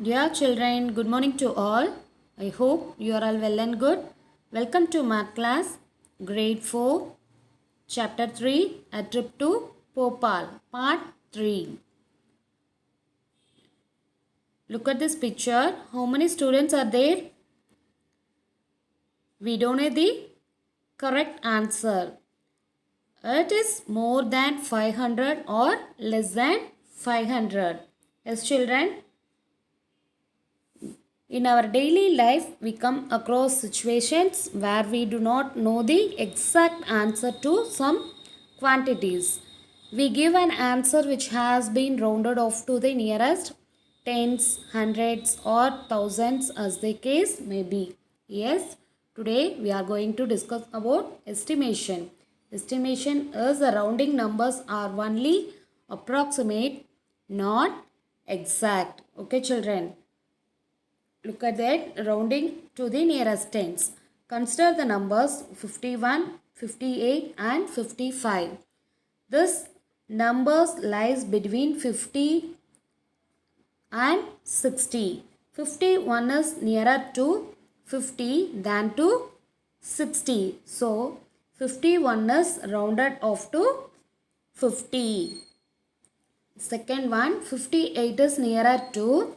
Dear children, good morning to all. I hope you are all well and good. Welcome to math class, grade 4, chapter 3, a trip to Bhopal, part 3. Look at this picture. How many students are there? We don't know the correct answer. It is more than 500 or less than 500. Yes, children. In our daily life, we come across situations where we do not know the exact answer to some quantities. We give an answer which has been rounded off to the nearest tens, hundreds, or thousands as the case may be. Yes, today we are going to discuss about estimation. Estimation is the rounding numbers are only approximate, not exact. Okay, children. Look at that, rounding to the nearest tens. Consider the numbers 51, 58 and 55. This numbers lies between 50 and 60. 51 is nearer to 50 than to 60. So 51 is rounded off to 50. Second one, 58 is nearer to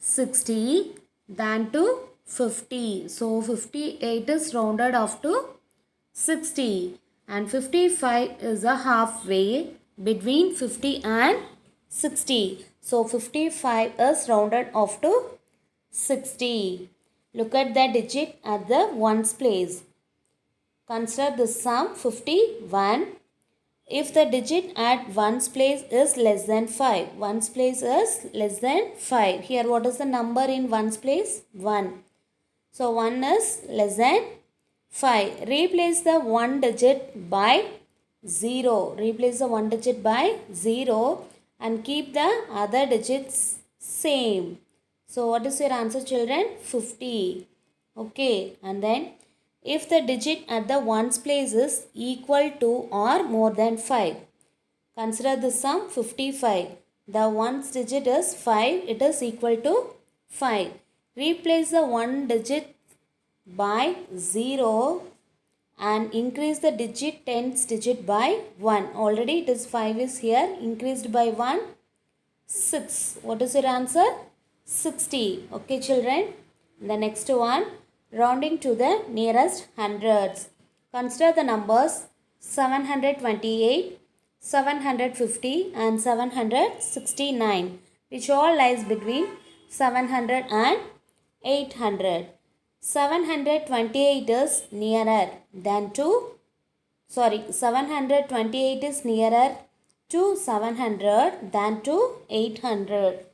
60 than to 50. So 58 is rounded off to 60 and 55 is a halfway between 50 and 60. So 55 is rounded off to 60. Look at the digit at the ones place. Consider the sum 51. If the digit at ones place is less than 5. Ones place is less than 5. Here what is the number in ones place? 1. So 1 is less than 5. Replace the 1 digit by 0. Replace the 1 digit by 0 and keep the other digits same. So what is your answer, children? 50. Okay, and then if the digit at the ones place is equal to or more than 5. Consider the sum 55. The ones digit is 5. It is equal to 5. Replace the 1 digit by 0 and increase the digit tens digit by 1. Already it is 5 is here. Increased by 1. 6. What is your answer? 60. Okay, children. The next one, rounding to the nearest hundreds. Consider the numbers 728, 750 and 769, which all lies between 700 and 800. 728 is nearer than to 728 is nearer to 700 than to 800.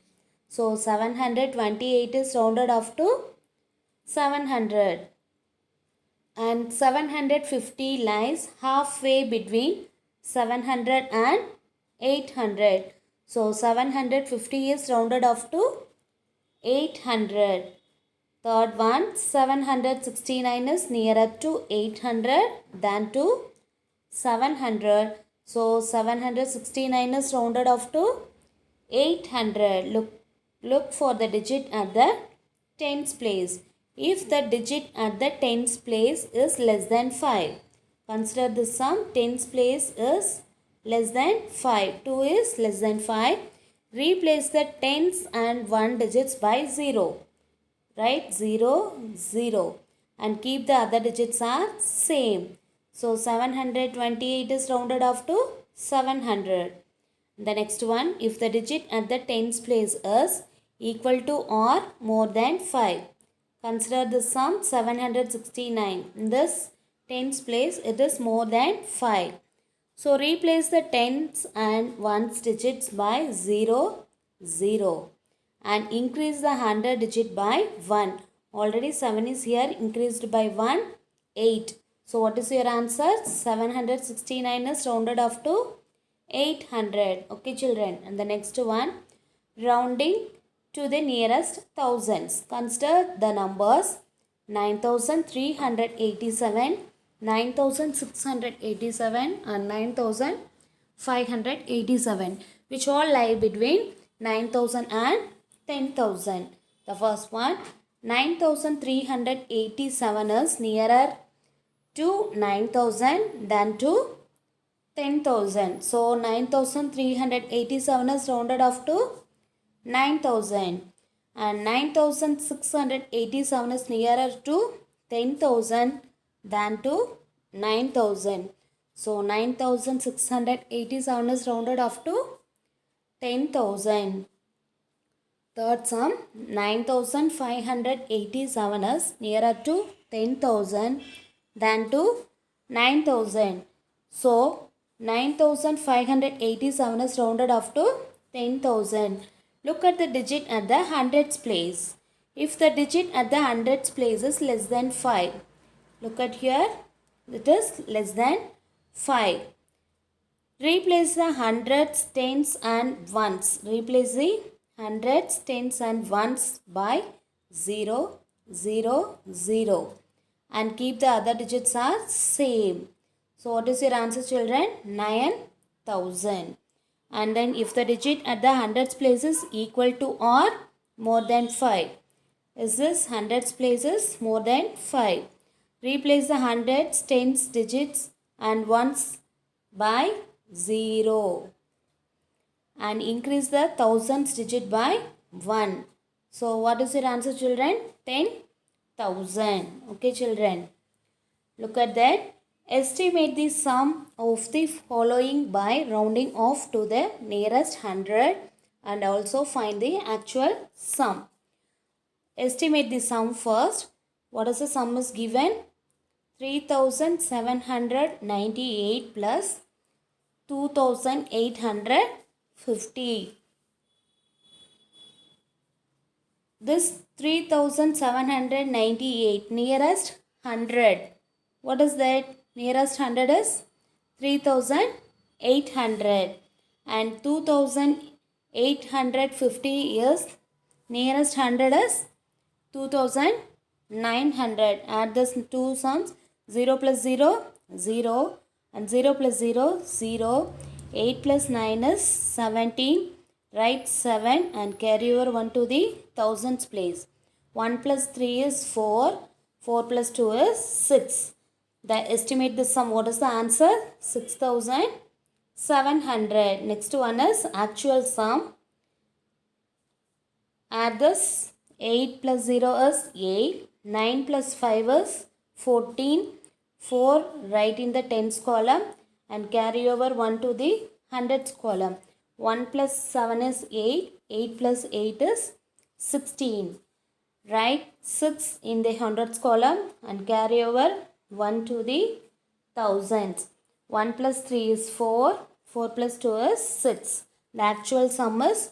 So 728 is rounded off to 700 and 750 lies halfway between 700 and 800. So 750 is rounded off to 800. Third one, 769 is nearer to 800 than to 700. So 769 is rounded off to 800. Look for the digit at the tens place. If the digit at the tens place is less than 5. Consider the sum tens place is less than 5. 2 is less than 5. Replace the tens and 1 digits by 0. Right? 0, 0. And keep the other digits are same. So 728 is rounded off to 700. The next one, if the digit at the tens place is equal to or more than 5. Consider the sum 769. In this tens place, it is more than 5. So replace the tens and ones digits by 0, 0. And increase the 100 digit by 1. Already 7 is here, increased by 1, 8. So what is your answer? 769 is rounded off to 800. Okay, children. And the next one, rounding to the nearest thousands. Consider the numbers 9387, 9687 and 9587, which all lie between 9000 and 10,000. The first one, 9,387 is nearer to 9,000 than to 10,000. So 9,387 is rounded off to 9,000, and 9,687 is nearer to 10,000 than to 9,000. So 9,687 is rounded off to 10,000. Third sum, 9,587 is nearer to 10,000 than to 9,000. So 9,587 is rounded off to 10,000. Look at the digit at the hundreds place. If the digit at the hundreds place is less than 5, look at here, it is less than 5. Replace the hundreds, tens and ones. Replace the hundreds, tens and ones by 0, 0, 0. And keep the other digits are same. So what is your answer, children? 9,000. And then if the digit at the hundreds place is equal to or more than 5. Is this hundreds place is more than 5? Replace the hundreds, tens digits and ones by 0. And increase the thousands digit by 1. So what is your answer, children? 10,000. Okay, children. Look at that. Estimate the sum of the following by rounding off to the nearest hundred and also find the actual sum. Estimate the sum first. What is the sum is given? 3,798 plus 2,850. This 3,798 nearest 100. What is that? Nearest 100 is 3,800 and 2,850 is nearest 100 is 2,900. Add this two sums. 0 plus 0, 0 and 0 plus 0, 0. 8 plus 9 is 17. Write 7 and carry over 1 to the thousands place. 1 plus 3 is 4. 4 plus 2 is 6. Estimate the sum. What is the answer? 6,700. Next one is actual sum. Add this. 8 plus 0 is 8. 9 plus 5 is 14. 4 write in the tens column and carry over 1 to the hundreds column. 1 plus 7 is 8. 8 plus 8 is 16. Write 6 in the hundreds column and carry over 1 to the thousands. 1 plus 3 is 4. 4 plus 2 is 6. The actual sum is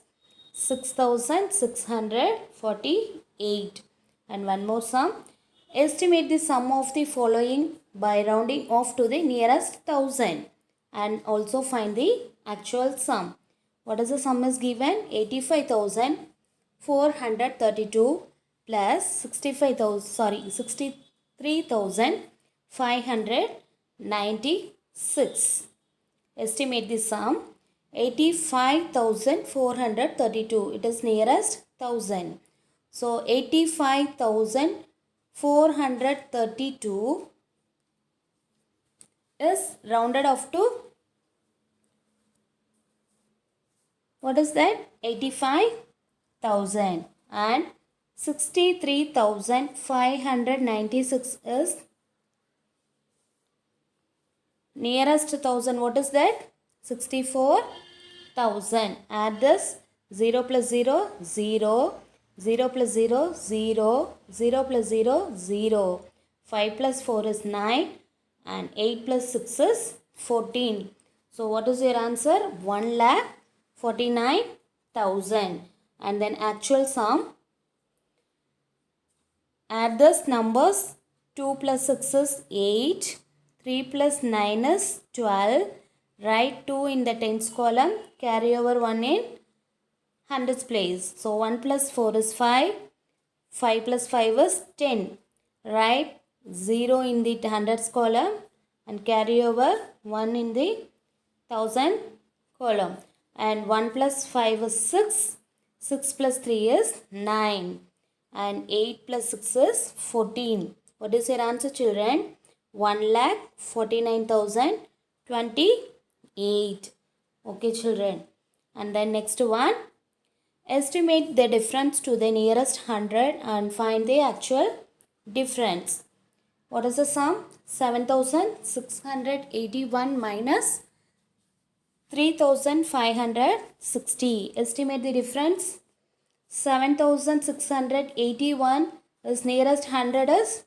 6,648. And one more sum. Estimate the sum of the following by rounding off to the nearest thousand and also find the actual sum. What is the sum is given? 85,432 plus 63,596. Estimate the sum. 85,432. It is nearest 1000. So 85,432 is rounded off to, what is that? 85,000. And 63,596 is nearest 1000. What is that? 64,000. Add this. 0 plus 0, 0. 0 plus 0, 0. 0 plus 0, 0. 5 plus 4 is 9. And 8 plus 6 is 14. So what is your answer? 1,49,000. And then actual sum. Add this numbers. 2 plus 6 is 8. 3 plus 9 is 12. Write 2 in the tens column. Carry over 1 in hundreds place. So 1 plus 4 is 5. 5 plus 5 is 10. Write 0 in the hundreds column and carry over 1 in the thousand column. And 1 plus 5 is 6. 6 plus 3 is 9. And 8 plus 6 is 14. What is your answer, children? 1,49,028. Okay, children. And then next one. Estimate the difference to the nearest 100 and find the actual difference. What is the sum? 7,681 minus 3,560. Estimate the difference. 7,681 is nearest 100 is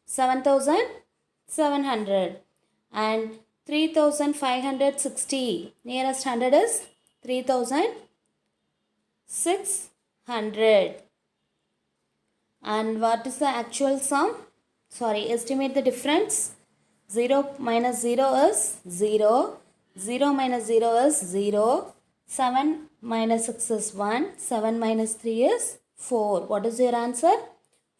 7,700 and 3,560 nearest 100 is 3,600. And what is the actual sum? Estimate the difference. 0 minus 0 is 0. 0 minus 0 is 0. 7 minus 6 is 1. 7 minus 3 is 4. What is your answer?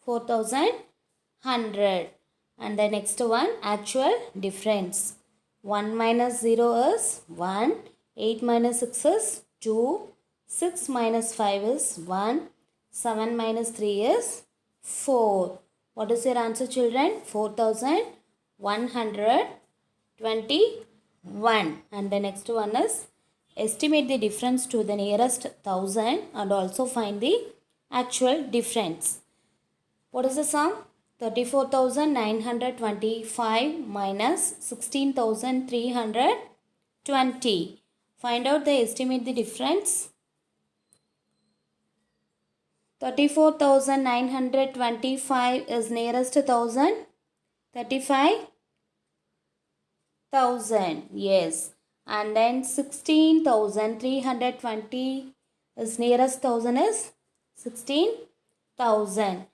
4,100. And the next one, actual difference. 1 minus 0 is 1. 8 minus 6 is 2. 6 minus 5 is 1. 7 minus 3 is 4. What is your answer, children? 4,121. And the next one is estimate the difference to the nearest 1,000 and also find the actual difference. What is the sum? 34,925 minus 16,320. Find out the estimate the difference. 34,925 is nearest 1,000. 35,000. Yes. And then 16,320 is nearest 1,000 is 16,000.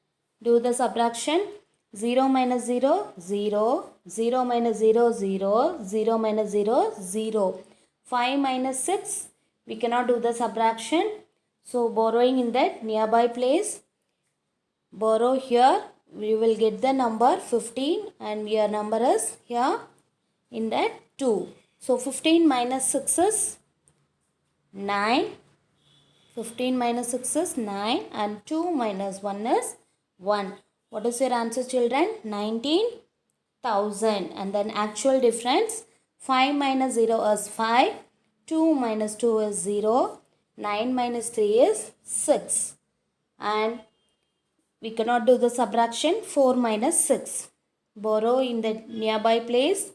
Do the subtraction. 0 minus 0, 0. 0 minus 0, 0. 0 minus 0, 0. 5 minus 6, we cannot do the subtraction. So borrowing in that nearby place, borrow here, we will get the number 15 and your number is here in that 2. So 15 minus 6 is 9. 15 minus 6 is 9 and 2 minus 1 is 1. What is your answer, children? 19,000. And then actual difference. 5 minus 0 is 5. 2 minus 2 is 0. 9 minus 3 is 6. And we cannot do the subtraction. 4 minus 6. Borrow in the nearby place.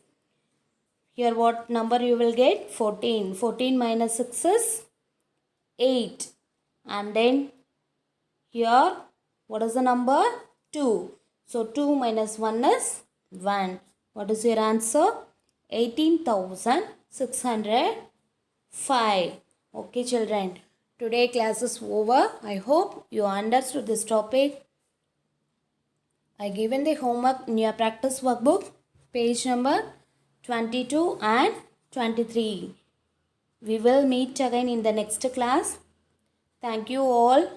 Here what number you will get? 14. 14 minus 6 is 8. And then here what is the number? 2. So 2 minus 1 is 1. What is your answer? 18,605. Okay, children. Today class is over. I hope you understood this topic. I given the homework in your practice workbook, page number 22 and 23. We will meet again in the next class. Thank you all.